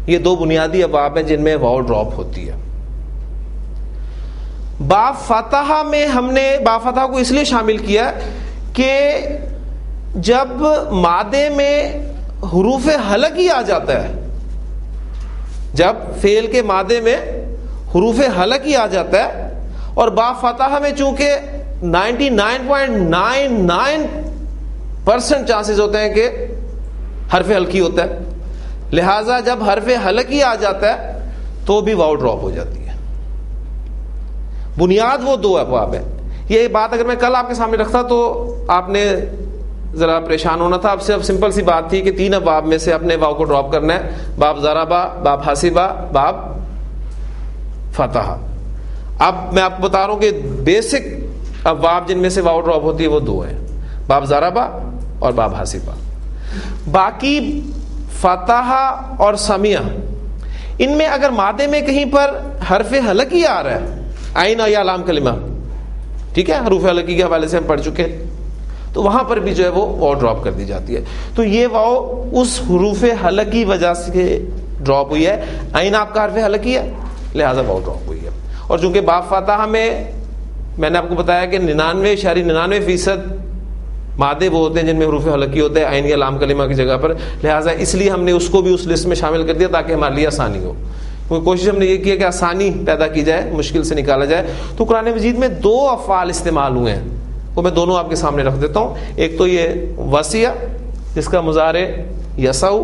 یہ دو بنیادی ابواب ہیں جن میں واو ڈراپ ہوتی ہے. با فتح میں ہم نے با فتح کو اس لیے شامل کیا کہ جب مادے میں حروف حلق ہی آ جاتا ہے, جب فعل کے مادے میں حروف حلق ہی آ جاتا ہے, اور با فتح میں چونکہ 99.99% چانسز ہوتے ہیں کہ حرف حلقی ہوتا ہے, لہذا جب حرف حلقی آ جاتا ہے تو بھی واو ڈراپ ہو جاتی ہے. بنیاد وہ دو ابواب ہے. یہ بات اگر میں کل آپ کے سامنے رکھتا تو آپ نے ذرا پریشان ہونا تھا. اب صرف سمپل سی بات تھی کہ 3 ابواب میں سے اپنے واو کو ڈراپ کرنا ہے, باب ضربہ, باب حسبہ, باب فتح. اب میں آپ کو بتا رہا ہوں کہ بیسک ابواب جن میں سے واو ڈراپ ہوتی ہے وہ 2 ہیں, باب ضربہ اور باب حسبہ. باقی فتح اور سمیہ, ان میں اگر مادے میں کہیں پر حرف حلقی آ رہا ہے, عین یا لام کلمہ, ٹھیک ہے, حروف حلقی کے حوالے سے ہم پڑھ چکے, تو وہاں پر بھی جو ہے وہ واو ڈراپ کر دی جاتی ہے. تو یہ واو اس حروف حلق کی وجہ سے ڈراپ ہوئی ہے. عین آپ کا حرف حلقی ہے, لہذا واو ڈراپ ہوئی ہے. اور چونکہ باب فتح میں نے آپ کو بتایا کہ 99.99% مادے وہ ہوتے ہیں جن میں حروف حلقی ہوتے ہیں عین یا لام کلمہ کی جگہ پر, لہٰذا اس لیے ہم نے اس کو بھی اس لسٹ میں شامل کر دیا تاکہ ہمارے لیے آسانی ہو. کوشش ہم نے یہ کی کہ آسانی پیدا کی جائے, مشکل سے نکالا جائے. تو قرآن مجید میں 2 افعال استعمال ہوئے ہیں, وہ میں دونوں آپ کے سامنے رکھ دیتا ہوں. ایک تو یہ وسیع جس کا مضارع یسعو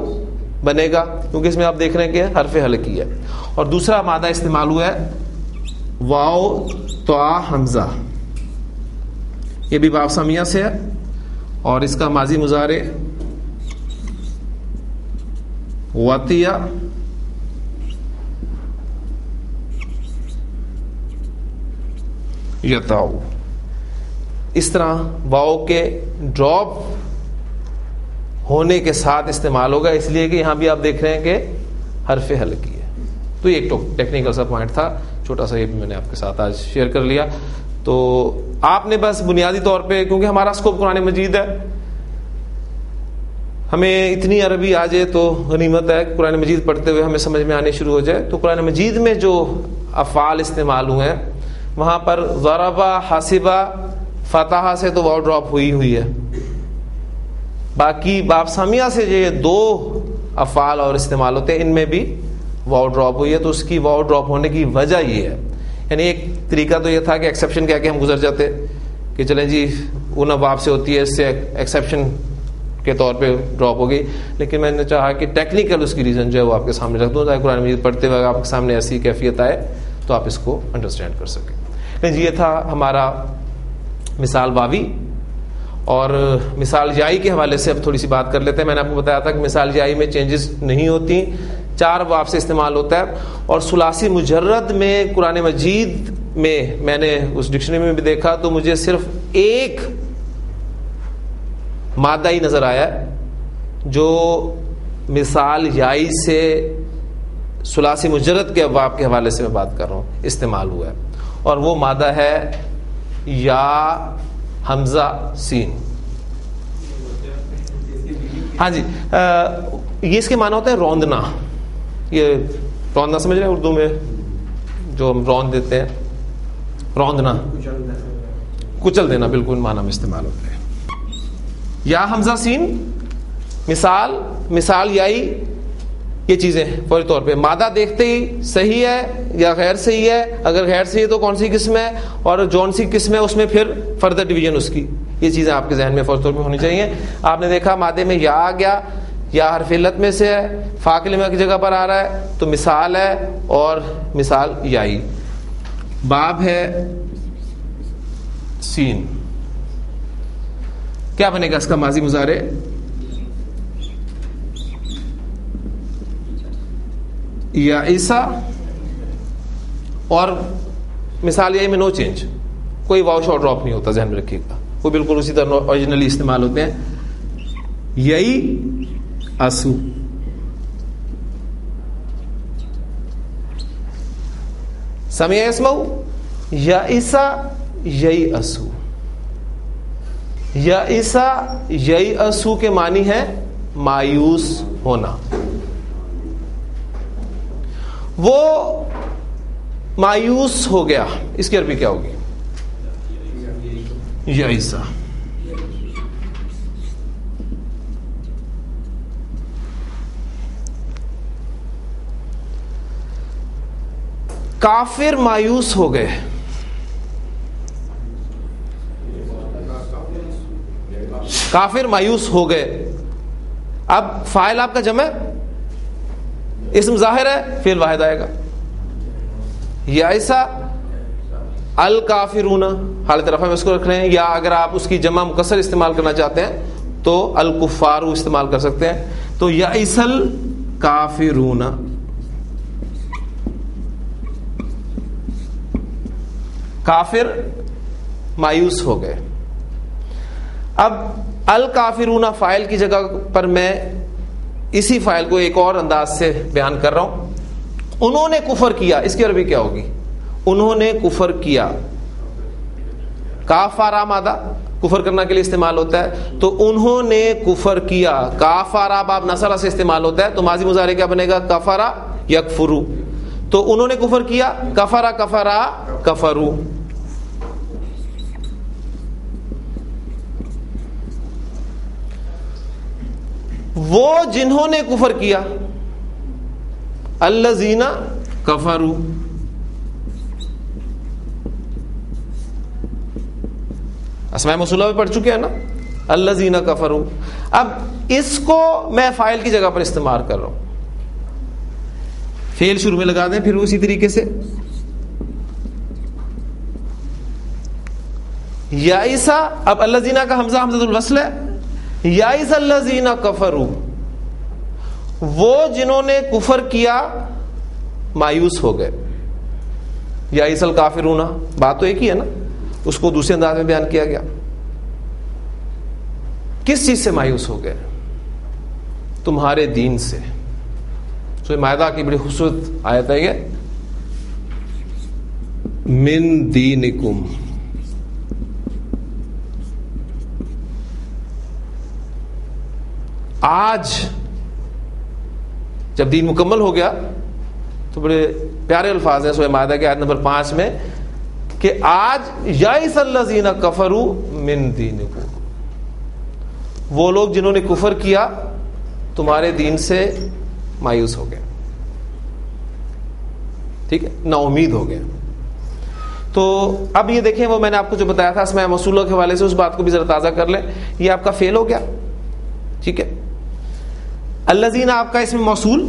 بنے گا کیونکہ اس میں آپ دیکھ رہے ہیں کہ حرف حلقی ہے, اور دوسرا مادہ استعمال ہوا ہے واو طا حمزہ, یہ بھی باب سمیہ سے ہے, اور اس کا ماضی مضارع وطیہ یتاؤ. اس طرح واو کے ڈراپ ہونے کے ساتھ استعمال ہوگا, اس لیے کہ یہاں بھی آپ دیکھ رہے ہیں کہ حرف حلقی ہے. تو یہ ایک ٹیکنیکل سا پوائنٹ تھا چھوٹا سا, یہ بھی میں نے آپ کے ساتھ آج شیئر کر لیا. تو آپ نے بس بنیادی طور پہ, کیونکہ ہمارا اسکوپ قرآن مجید ہے, ہمیں اتنی عربی آ جائے تو غنیمت ہے, قرآن مجید پڑھتے ہوئے ہمیں سمجھ میں آنے شروع ہو جائے. تو قرآن مجید میں جو افعال استعمال ہوئے ہیں وہاں پر ضربہ, حسبہ, فتح سے تو واو ڈراپ ہوئی ہے. باقی باب سمیہ سے جو یہ 2 افعال اور استعمال ہوتے ہیں ان میں بھی واو ڈراپ ہوئی ہے. تو اس کی واو ڈراپ ہونے کی وجہ یہ ہے, یعنی ایک طریقہ تو یہ تھا کہ ایکسیپشن کہہ کے ہم گزر جاتے کہ چلیں جی ان ابواب سے ہوتی ہے, اس سے ایکسیپشن کے طور پہ ڈراپ ہو گئی. لیکن میں نے چاہا کہ ٹیکنیکل اس کی ریزن جو ہے وہ آپ کے سامنے رکھ دوں تاکہ قرآن مجید پڑھتے ہوئے آپ کے سامنے ایسی کیفیت آئے تو آپ اس کو انڈرسٹینڈ کر سکیں. یہ تھا ہمارا مثال واوی. اور مثال جائی کے حوالے سے اب تھوڑی سی بات کر لیتے ہیں. میں نے آپ کو بتایا تھا کہ مثال جائی میں چینجز نہیں ہوتی, 4 ابواب سے استعمال ہوتا ہے. اور ثلاثی مجرد میں قرآن مجید میں نے اس ڈکشنری میں بھی دیکھا تو مجھے صرف ایک مادہ ہی نظر آیا جو مثال جائی سے ثلاثی مجرد کے ابواب کے حوالے سے میں بات کر رہا ہوں استعمال ہوا ہے, اور وہ مادہ ہے یا حمزہ سین. ہاں جی, یہ اس کے معنی ہوتا ہے روندنا. یہ روندنا سمجھ رہے ہیں اردو میں جو ہم روند دیتے ہیں, روندنا, کچل دینا, بالکل معنی میں استعمال ہوتے ہیں. یا حمزہ سین, مثال یائی, یہ چیزیں فوری طور پہ مادہ دیکھتے ہی صحیح ہے یا غیر صحیح ہے, اگر غیر صحیح ہے تو کون سی قسم ہے, اور جون سی قسم ہے اس میں پھر فردر ڈویژن اس کی. یہ چیزیں آپ کے ذہن میں فوری طور پہ ہونی چاہیے. آپ نے دیکھا مادے میں یا آ گیا, یا حرف علت میں سے ہے, فا کلمہ کی جگہ پر آ رہا ہے تو مثال ہے, اور مثال یائی. باب ہے سین, کیا بنے گا اس کا ماضی مضارع یا عیسیٰ, اور مثال یہی میں نو چینج, کوئی واو شاٹ ڈراپ نہیں ہوتا, ذہن میں رکھیے گا, وہ بالکل اسی طرح اوریجنلی استعمال ہوتے ہیں. یہی اسو, سمع یسمعو, یا عیسیٰ یہی اسو. یا عیسیٰ یہی اسو کے معنی ہے مایوس ہونا. وہ مایوس ہو گیا، اس کی عربی کیا ہوگی؟ یائسا. کافر مایوس ہو گئے. کافر مایوس ہو گئے. اب فاعل آپ کا جمع ہے، اسم ظاہر ہے، فعل واحد آئے گا. یائسا الکافرون حالت رفع میں اس کو رکھ رہے ہیں، یا اگر آپ اس کی جمع مکسر استعمال کرنا چاہتے ہیں تو الکفار استعمال کر سکتے ہیں. تو یائس الکافرون. کافر مایوس ہو گئے. اب الکافرون فاعل کی جگہ پر میں اسی فاعل کو ایک اور انداز سے بیان کر رہا ہوں. انہوں نے کفر کیا، اس کی عربی کیا ہوگی؟ انہوں نے کفر کیا. کافارا مادہ کفر کرنا کے لیے استعمال ہوتا ہے، تو انہوں نے کفر کیا. کافارا باب نصرہ سے استعمال ہوتا ہے، تو ماضی مضارع کیا بنے گا؟ کفرا یکفرو. تو انہوں نے کفر کیا، کفرا کفرا کفرو. وہ جنہوں نے کفر کیا، الذین کفروا. اسماء موصولہ میں پڑھ چکے ہیں نا، الذین کفروا. اب اس کو میں فاعل کی جگہ پر استعمال کر رہا ہوں، فعل شروع میں لگا دیں، پھر اسی طریقے سے یائسا. اب الذین کا حمزہ حمزۃ الوصل ہے. یائس الذین کفروا، وہ جنہوں نے کفر کیا مایوس ہو گئے. یائس الکافرون، بات تو ایک ہی ہے نا، اس کو دوسرے انداز میں بیان کیا گیا. کس چیز سے مایوس ہو گئے؟ تمہارے دین سے. سورہ مائدہ کی بڑی خوبصورت آیت ہے یہ، من دینکم. آج جب دین مکمل ہو گیا تو بڑے پیارے الفاظ ہیں سورہ مائدہ کے آیت نمبر 5 میں کہ آج یائس الذین کفروا من دینکم، وہ لوگ جنہوں نے کفر کیا تمہارے دین سے مایوس ہو گئے. ٹھیک ہے، نا امید ہو گئے. تو اب یہ دیکھیں، وہ میں نے آپ کو جو بتایا تھا اسماء موصولہ کے حوالے سے، اس بات کو بھی ذرا تازہ کر لیں. یہ آپ کا فعل ہو گیا. ٹھیک ہے، الذین آپ کا اسم موصول،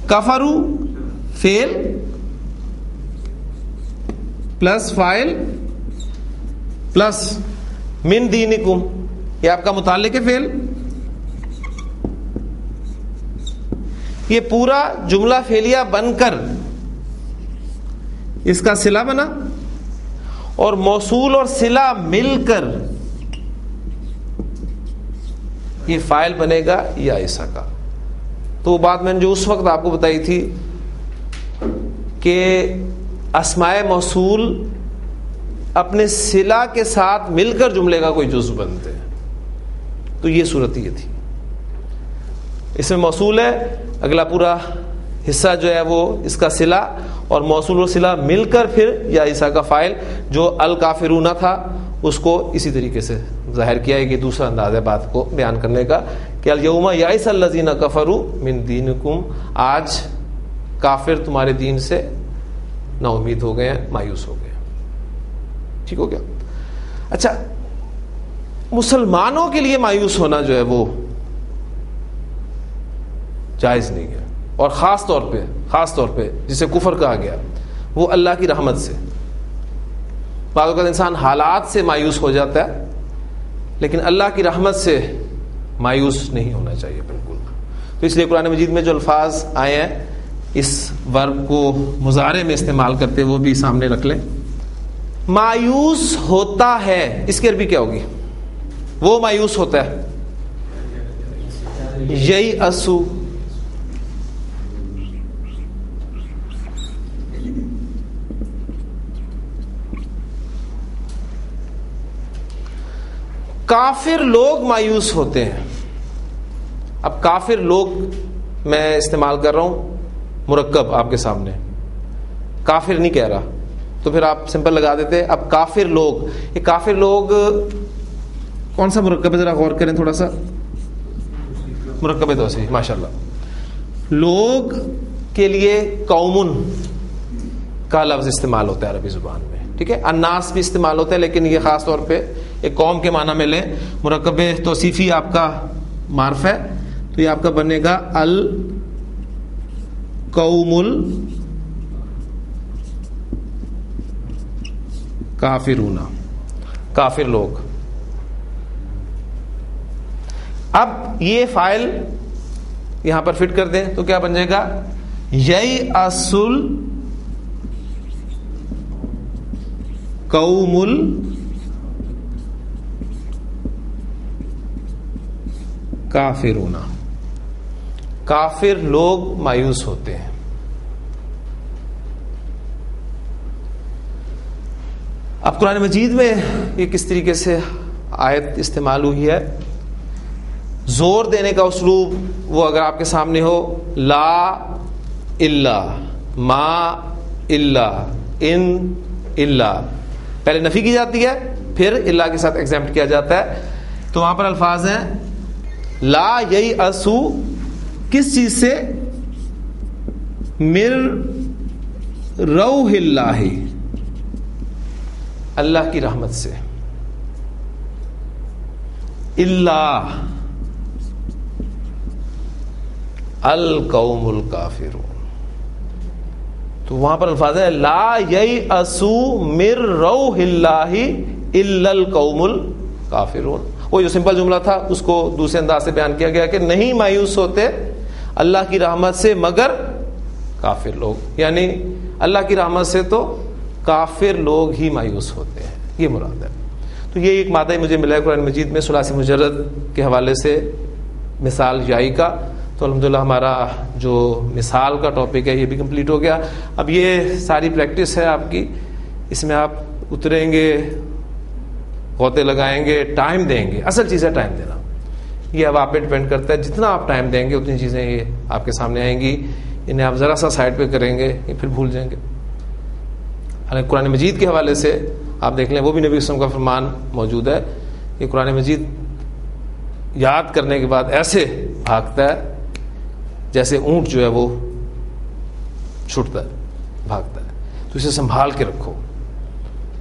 کفروا فعل پلس فاعل پلس من دینکم، یہ آپ کا متعلق ہے فعل. یہ پورا جملہ فعلیہ بن کر اس کا صلہ بنا، اور موصول اور صلہ مل کر یہ فاعل بنے گا یائسا کا. تو وہ بات میں نے جو اس وقت آپ کو بتائی تھی کہ اسماء موصول اپنے صلہ کے ساتھ مل کر جملے کا کوئی جزء بنتے ہیں، تو یہ صورت یہ تھی. اس میں موصول ہے، اگلا پورا حصہ جو ہے وہ اس کا صلہ، اور موصول اور صلہ مل کر پھر یائسا کا فاعل جو الکافرون تھا اس کو اسی طریقے سے ظاہر کیا ہے. کہ دوسرا انداز ہے بات کو بیان کرنے کا کہ الیوم یائس الذین کفروا من دینکم، آج کافر تمہارے دین سے نا امید ہو گئے ہیں، مایوس ہو گئے. ٹھیک ہو گیا. اچھا، مسلمانوں کے لیے مایوس ہونا جو ہے وہ جائز نہیں ہے، اور خاص طور پہ جسے کفر کہا گیا وہ اللہ کی رحمت سے. بعض اوقات انسان حالات سے مایوس ہو جاتا ہے، لیکن اللہ کی رحمت سے مایوس نہیں ہونا چاہیے بالکل. تو اس لیے قرآن مجید میں جو الفاظ آئے ہیں اس ورب کو مضارع میں استعمال کرتے وہ بھی سامنے رکھ لیں. مایوس ہوتا ہے، اس کی عربی کیا ہوگی؟ وہ مایوس ہوتا ہے، یہی اسو. کافر لوگ مایوس ہوتے ہیں. اب کافر لوگ میں استعمال کر رہا ہوں مرکب آپ کے سامنے, کافر نہیں کہہ رہا, تو پھر آپ سمپل لگا دیتے. اب کافر لوگ, یہ کافر لوگ کون سا مرکب ہے, ذرا غور کریں تھوڑا سا. مرکب توسیع, ماشاءاللہ. لوگ کے لیے قومن کا لفظ استعمال ہوتا ہے عربی زبان میں, ٹھیک ہے. الناس بھی استعمال ہوتا ہے, لیکن یہ خاص طور پہ ایک قوم کے معنی میں لیں. مرکب توصیفی آپ کا معرف ہے, تو یہ آپ کا بنے گا القوم الکافرون, کافر لوگ. اب یہ فائل یہاں پر فٹ کر دیں تو کیا بن جائے گا, یئس القوم الکافرون, کافر لوگ مایوس ہوتے ہیں. اب قرآن مجید میں یہ کس طریقے سے آیت استعمال ہوئی ہے, زور دینے کا اسلوب وہ اگر آپ کے سامنے ہو, لا الا, ما الا, ان الا, پہلے نفی کی جاتی ہے پھر الا کے ساتھ ایگزامپٹ کیا جاتا ہے. تو وہاں پر الفاظ ہیں لا یئسو, کس چیز سے, من روح اللہ, اللہ کی رحمت سے, اللہ القوم الکافرون. تو وہاں پر الفاظ ہے لا یئسو من روح اللہ الا القوم الکافرون. وہ جو سمپل جملہ تھا اس کو دوسرے انداز سے بیان کیا گیا کہ نہیں مایوس ہوتے اللہ کی رحمت سے مگر کافر لوگ, یعنی اللہ کی رحمت سے تو کافر لوگ ہی مایوس ہوتے ہیں, یہ مراد ہے. تو یہ ایک مادہ مجھے ملا ہے قرآن مجید میں ثلاثی مجرد کے حوالے سے, مثال یائی کا. تو الحمدللہ ہمارا جو مثال کا ٹاپک ہے یہ بھی کمپلیٹ ہو گیا. اب یہ ساری پریکٹس ہے آپ کی, اس میں آپ اتریں گے, غوطے لگائیں گے, ٹائم دیں گے. اصل چیز ہے ٹائم دینا, یہ اب آپ پہ ڈپینڈ کرتا ہے. جتنا آپ ٹائم دیں گے اتنی چیزیں یہ آپ کے سامنے آئیں گی. انہیں آپ ذرا سا سائڈ پہ کریں گے یہ پھر بھول جائیں گے. حالانکہ قرآن مجید کے حوالے سے آپ دیکھ لیں وہ بھی نبی وسلم کا فرمان موجود ہے کہ قرآن مجید یاد کرنے کے بعد ایسے بھاگتا ہے جیسے اونٹ جو ہے وہ چھوٹتا ہے, بھاگتا ہے. تو اسے سنبھال کے رکھو.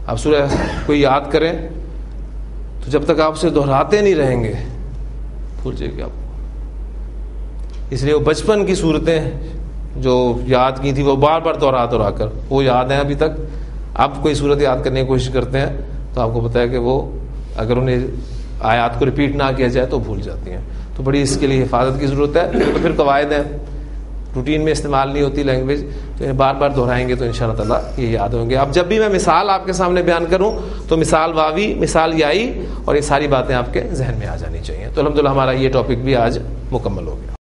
آپ سورہ کوئی یاد کریں تو جب تک آپ اسے دہراتے نہیں رہیں گے بھول جائے گی آپ. اس لیے وہ بچپن کی صورتیں جو یاد کی تھی وہ بار بار دوہرا کر وہ یاد ہیں ابھی تک. اب کوئی صورت یاد کرنے کی کوشش کرتے ہیں تو آپ کو پتا ہے کہ وہ اگر انہیں آیات کو ریپیٹ نہ کیا جائے تو بھول جاتی ہیں. تو بڑی اس کے لیے حفاظت کی ضرورت ہے. تو پھر قواعد ہیں, روٹین میں استعمال نہیں ہوتی لینگویج, تو انہیں بار بار دہرائیں گے تو انشاءاللہ تعالیٰ یہ یاد ہوں گے. اب جب بھی میں مثال آپ کے سامنے بیان کروں تو مثال واوی, مثال یائی, اور یہ ساری باتیں آپ کے ذہن میں آ جانی چاہیے. تو الحمدللہ ہمارا یہ ٹاپک بھی آج مکمل ہو گیا.